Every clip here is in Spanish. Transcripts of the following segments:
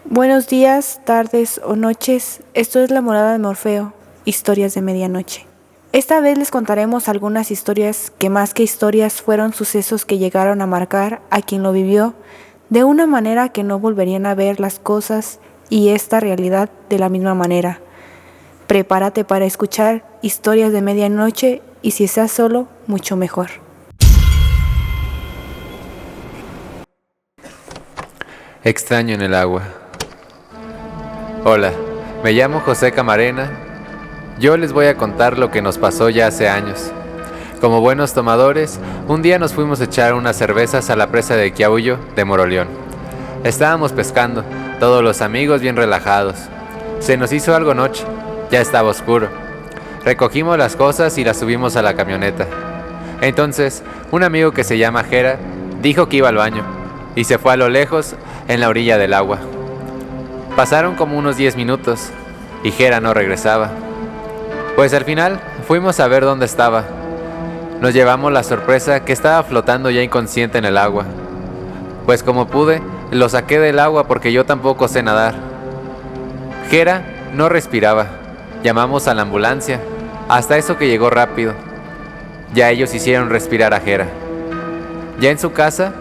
Buenos días, tardes o noches, esto es La Morada de Morfeo, historias de medianoche. Esta vez les contaremos algunas historias que más que historias fueron sucesos que llegaron a marcar a quien lo vivió de una manera que no volverían a ver las cosas y esta realidad de la misma manera. Prepárate para escuchar historias de medianoche y si estás solo, mucho mejor. Extraño en el agua. Hola, me llamo José Camarena. Yo les voy a contar lo que nos pasó ya hace años. Como buenos tomadores, un día nos fuimos a echar unas cervezas a la presa de Quiahuyo de Moroleón. Estábamos pescando, todos los amigos bien relajados. Se nos hizo algo noche, ya estaba oscuro. Recogimos las cosas y las subimos a la camioneta. Entonces, un amigo que se llama Jera dijo que iba al baño y se fue a lo lejos en la orilla del agua. Pasaron como unos 10 minutos y Jera no regresaba. Pues al final fuimos a ver dónde estaba. Nos llevamos la sorpresa que estaba flotando ya inconsciente en el agua. Pues como pude, lo saqué del agua porque yo tampoco sé nadar. Jera no respiraba. Llamamos a la ambulancia. Hasta eso que llegó rápido. Ya ellos hicieron respirar a Jera. Ya en su casa,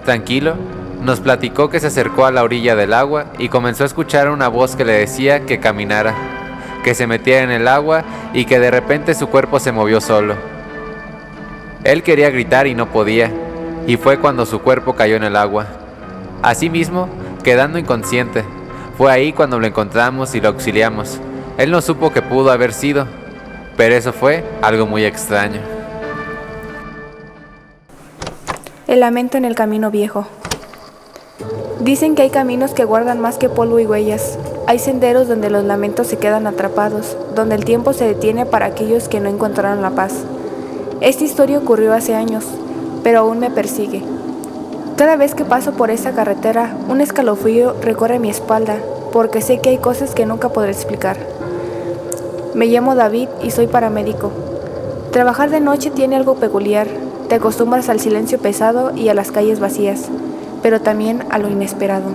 tranquilo, nos platicó que se acercó a la orilla del agua y comenzó a escuchar una voz que le decía que caminara, que se metiera en el agua y que de repente su cuerpo se movió solo. Él quería gritar y no podía, y fue cuando su cuerpo cayó en el agua. Asimismo, quedando inconsciente, fue ahí cuando lo encontramos y lo auxiliamos. Él no supo qué pudo haber sido, pero eso fue algo muy extraño. El lamento en el camino viejo. Dicen que hay caminos que guardan más que polvo y huellas. Hay senderos donde los lamentos se quedan atrapados, donde el tiempo se detiene para aquellos que no encontraron la paz. Esta historia ocurrió hace años, pero aún me persigue. Cada vez que paso por esa carretera, un escalofrío recorre mi espalda, porque sé que hay cosas que nunca podré explicar. Me llamo David y soy paramédico. Trabajar de noche tiene algo peculiar. Te acostumbras al silencio pesado y a las calles vacías, pero también a lo inesperado.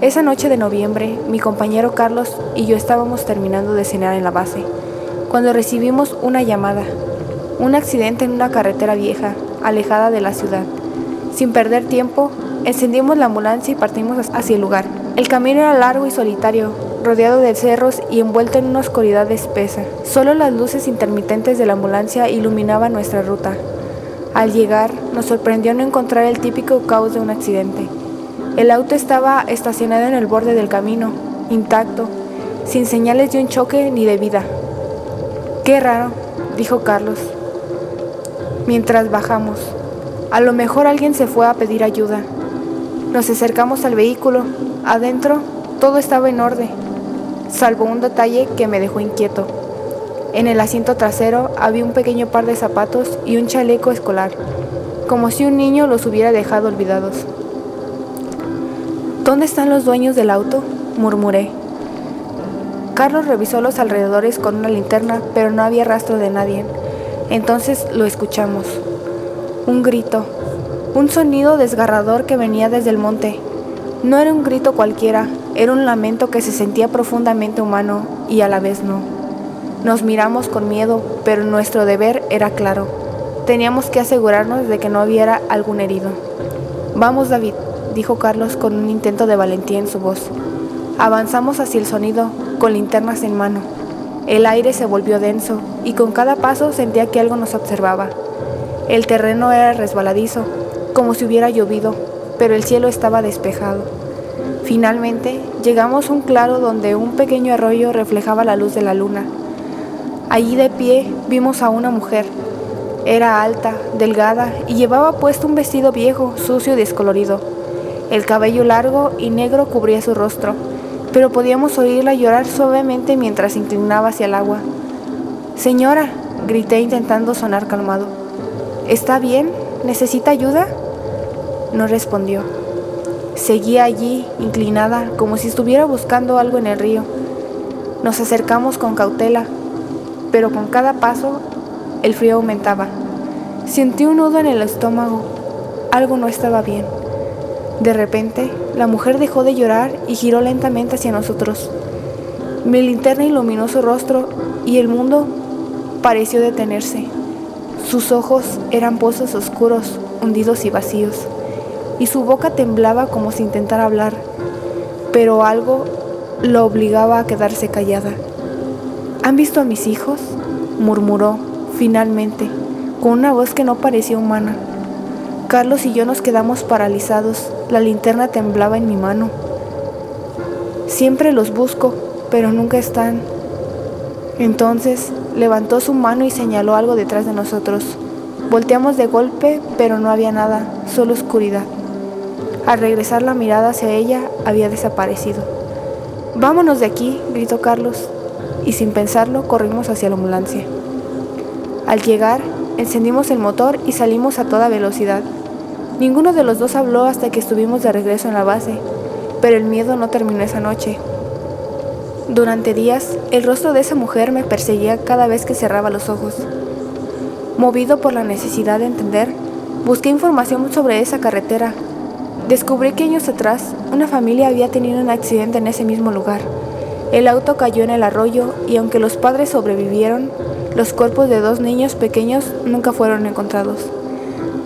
Esa noche de noviembre, mi compañero Carlos y yo estábamos terminando de cenar en la base, cuando recibimos una llamada. Un accidente en una carretera vieja, alejada de la ciudad. Sin perder tiempo, encendimos la ambulancia y partimos hacia el lugar. El camino era largo y solitario, rodeado de cerros y envuelto en una oscuridad espesa. Solo las luces intermitentes de la ambulancia iluminaban nuestra ruta. Al llegar, nos sorprendió no encontrar el típico caos de un accidente. El auto estaba estacionado en el borde del camino, intacto, sin señales de un choque ni de vida. «Qué raro», dijo Carlos, mientras bajamos. «A lo mejor alguien se fue a pedir ayuda». Nos acercamos al vehículo. Adentro, todo estaba en orden, salvo un detalle que me dejó inquieto. En el asiento trasero había un pequeño par de zapatos y un chaleco escolar, como si un niño los hubiera dejado olvidados. «¿Dónde están los dueños del auto?», murmuré. Carlos revisó los alrededores con una linterna, pero no había rastro de nadie. Entonces lo escuchamos. Un grito, un sonido desgarrador que venía desde el monte. No era un grito cualquiera, era un lamento que se sentía profundamente humano y a la vez no. Nos miramos con miedo, pero nuestro deber era claro. Teníamos que asegurarnos de que no hubiera algún herido. «Vamos, David», dijo Carlos con un intento de valentía en su voz. Avanzamos hacia el sonido, con linternas en mano. El aire se volvió denso, y con cada paso sentía que algo nos observaba. El terreno era resbaladizo, como si hubiera llovido, pero el cielo estaba despejado. Finalmente, llegamos a un claro donde un pequeño arroyo reflejaba la luz de la luna. Allí de pie vimos a una mujer. Era alta, delgada y llevaba puesto un vestido viejo, sucio y descolorido. El cabello largo y negro cubría su rostro, pero podíamos oírla llorar suavemente mientras se inclinaba hacia el agua. «Señora», grité intentando sonar calmado. «¿Está bien? ¿Necesita ayuda?». No respondió. Seguía allí, inclinada, como si estuviera buscando algo en el río. Nos acercamos con cautela, pero con cada paso el frío aumentaba. Sentí un nudo en el estómago. Algo no estaba bien. De repente, la mujer dejó de llorar y giró lentamente hacia nosotros. Mi linterna iluminó su rostro y el mundo pareció detenerse. Sus ojos eran pozos oscuros, hundidos y vacíos, y su boca temblaba como si intentara hablar, pero algo lo obligaba a quedarse callada. ¿Han visto a mis hijos?, murmuró, finalmente, con una voz que no parecía humana. Carlos y yo nos quedamos paralizados. La linterna temblaba en mi mano. Siempre los busco, pero nunca están. Entonces levantó su mano y señaló algo detrás de nosotros. Volteamos de golpe, pero no había nada, solo oscuridad. Al regresar la mirada hacia ella, había desaparecido. «Vámonos de aquí», gritó Carlos, y sin pensarlo corrimos hacia la ambulancia. Al llegar, encendimos el motor y salimos a toda velocidad. Ninguno de los dos habló hasta que estuvimos de regreso en la base, pero el miedo no terminó esa noche. Durante días, el rostro de esa mujer me perseguía cada vez que cerraba los ojos. Movido por la necesidad de entender, busqué información sobre esa carretera. Descubrí que años atrás, una familia había tenido un accidente en ese mismo lugar. El auto cayó en el arroyo y aunque los padres sobrevivieron, los cuerpos de 2 niños pequeños nunca fueron encontrados.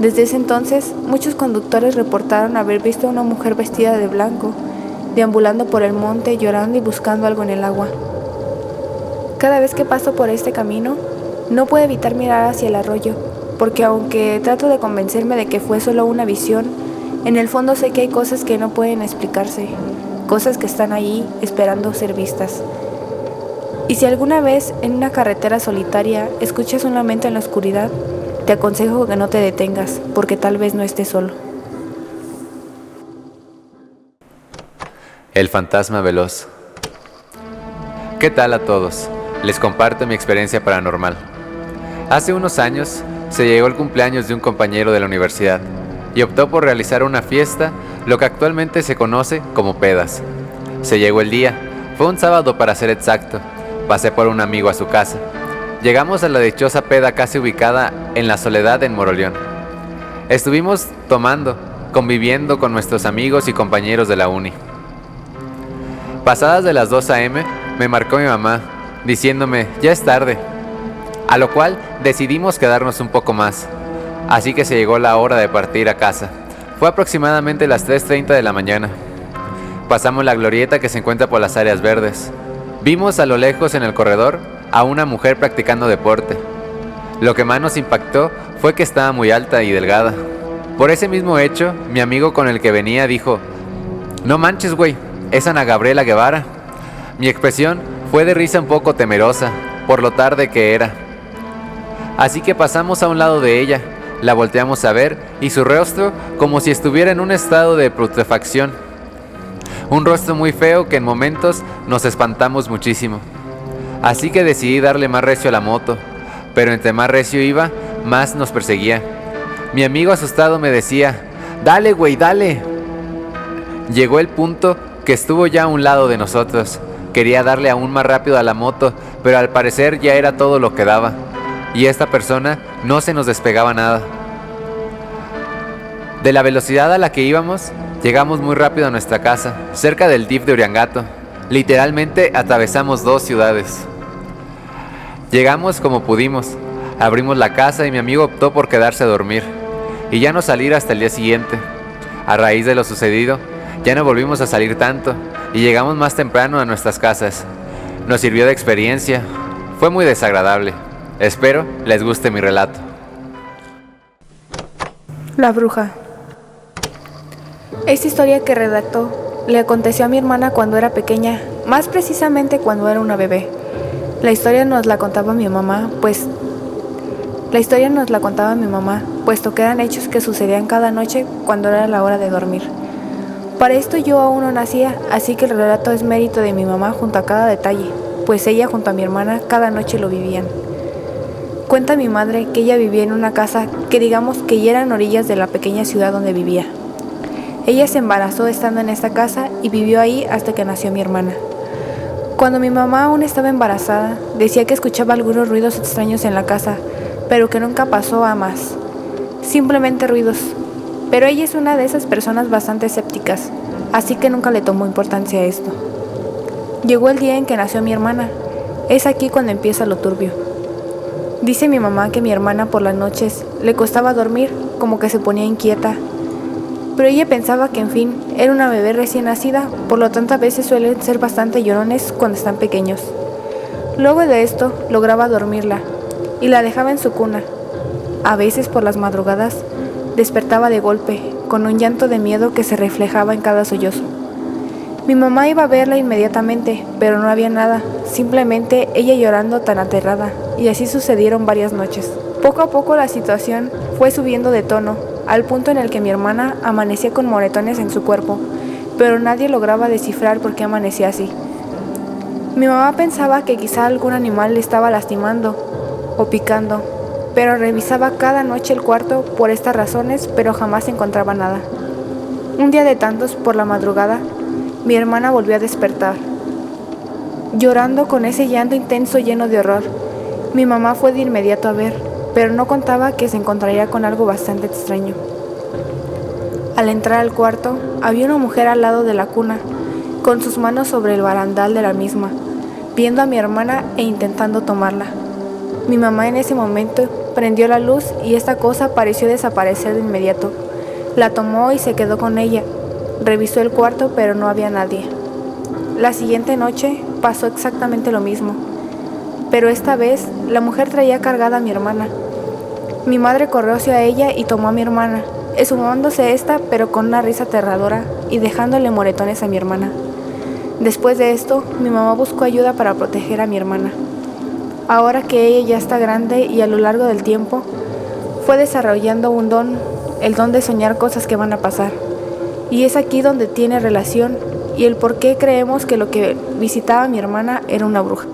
Desde ese entonces, muchos conductores reportaron haber visto a una mujer vestida de blanco, deambulando por el monte, llorando y buscando algo en el agua. Cada vez que paso por este camino, no puedo evitar mirar hacia el arroyo, porque aunque trato de convencerme de que fue solo una visión, en el fondo sé que hay cosas que no pueden explicarse, cosas que están ahí esperando ser vistas. Y si alguna vez en una carretera solitaria escuchas un lamento en la oscuridad, te aconsejo que no te detengas, porque tal vez no estés solo. El fantasma veloz. ¿Qué tal a todos? Les comparto mi experiencia paranormal. Hace unos años se llegó el cumpleaños de un compañero de la universidad y optó por realizar una fiesta, lo que actualmente se conoce como pedas. Se llegó el día, fue un sábado para ser exacto. Pasé por un amigo a su casa. Llegamos a la dichosa peda casi ubicada en La Soledad en Moroleón. Estuvimos tomando, conviviendo con nuestros amigos y compañeros de la uni. Pasadas de las 2 a.m. me marcó mi mamá, diciéndome, ya es tarde. A lo cual decidimos quedarnos un poco más. Así que se llegó la hora de partir a casa. Fue aproximadamente las 3:30 de la mañana. Pasamos la glorieta que se encuentra por las áreas verdes. Vimos a lo lejos en el corredor a una mujer practicando deporte. Lo que más nos impactó fue que estaba muy alta y delgada. Por ese mismo hecho, mi amigo con el que venía dijo, no manches güey, es Ana Gabriela Guevara. Mi expresión fue de risa un poco temerosa, por lo tarde que era. Así que pasamos a un lado de ella, la volteamos a ver y su rostro como si estuviera en un estado de putrefacción. Un rostro muy feo que en momentos nos espantamos muchísimo. Así que decidí darle más recio a la moto, pero entre más recio iba, más nos perseguía. Mi amigo asustado me decía, dale güey, dale. Llegó el punto que estuvo ya a un lado de nosotros. Quería darle aún más rápido a la moto, pero al parecer ya era todo lo que daba. Y esta persona no se nos despegaba nada. De la velocidad a la que íbamos, llegamos muy rápido a nuestra casa, cerca del DIF de Uriangato. Literalmente atravesamos 2 ciudades. Llegamos como pudimos, abrimos la casa y mi amigo optó por quedarse a dormir y ya no salir hasta el día siguiente. A raíz de lo sucedido, ya no volvimos a salir tanto y llegamos más temprano a nuestras casas. Nos sirvió de experiencia, fue muy desagradable. Espero les guste mi relato. La bruja. Esta historia que redactó le aconteció a mi hermana cuando era pequeña, más precisamente cuando era una bebé. La historia nos la contaba mi mamá, puesto que eran hechos que sucedían cada noche cuando era la hora de dormir. Para esto yo aún no nacía, así que el relato es mérito de mi mamá junto a cada detalle, pues ella junto a mi hermana cada noche lo vivían. Cuenta mi madre que ella vivía en una casa que digamos que ya eran orillas de la pequeña ciudad donde vivía. Ella se embarazó estando en esta casa y vivió ahí hasta que nació mi hermana. Cuando mi mamá aún estaba embarazada, decía que escuchaba algunos ruidos extraños en la casa, pero que nunca pasó a más. Simplemente ruidos. Pero ella es una de esas personas bastante escépticas, así que nunca le tomó importancia a esto. Llegó el día en que nació mi hermana. Es aquí cuando empieza lo turbio. Dice mi mamá que mi hermana por las noches le costaba dormir, como que se ponía inquieta. Pero ella pensaba que, en fin, era una bebé recién nacida, por lo tanto a veces suelen ser bastante llorones cuando están pequeños. Luego de esto, lograba dormirla y la dejaba en su cuna. A veces por las madrugadas, despertaba de golpe, con un llanto de miedo que se reflejaba en cada sollozo. Mi mamá iba a verla inmediatamente, pero no había nada, simplemente ella llorando tan aterrada, y así sucedieron varias noches. Poco a poco la situación fue subiendo de tono, al punto en el que mi hermana amanecía con moretones en su cuerpo, pero nadie lograba descifrar por qué amanecía así. Mi mamá pensaba que quizá algún animal le estaba lastimando o picando, pero revisaba cada noche el cuarto por estas razones, pero jamás encontraba nada. Un día de tantos, por la madrugada, mi hermana volvió a despertar, llorando con ese llanto intenso lleno de horror. Mi mamá fue de inmediato a ver, pero no contaba que se encontraría con algo bastante extraño. Al entrar al cuarto, había una mujer al lado de la cuna, con sus manos sobre el barandal de la misma, viendo a mi hermana e intentando tomarla. Mi mamá en ese momento prendió la luz y esta cosa pareció desaparecer de inmediato. La tomó y se quedó con ella. Revisó el cuarto, pero no había nadie. La siguiente noche pasó exactamente lo mismo, pero esta vez la mujer traía cargada a mi hermana. Mi madre corrió hacia ella y tomó a mi hermana, exhumándose esta, pero con una risa aterradora y dejándole moretones a mi hermana. Después de esto, mi mamá buscó ayuda para proteger a mi hermana. Ahora que ella ya está grande y a lo largo del tiempo, fue desarrollando un don, el don de soñar cosas que van a pasar. Y es aquí donde tiene relación y el por qué creemos que lo que visitaba a mi hermana era una bruja.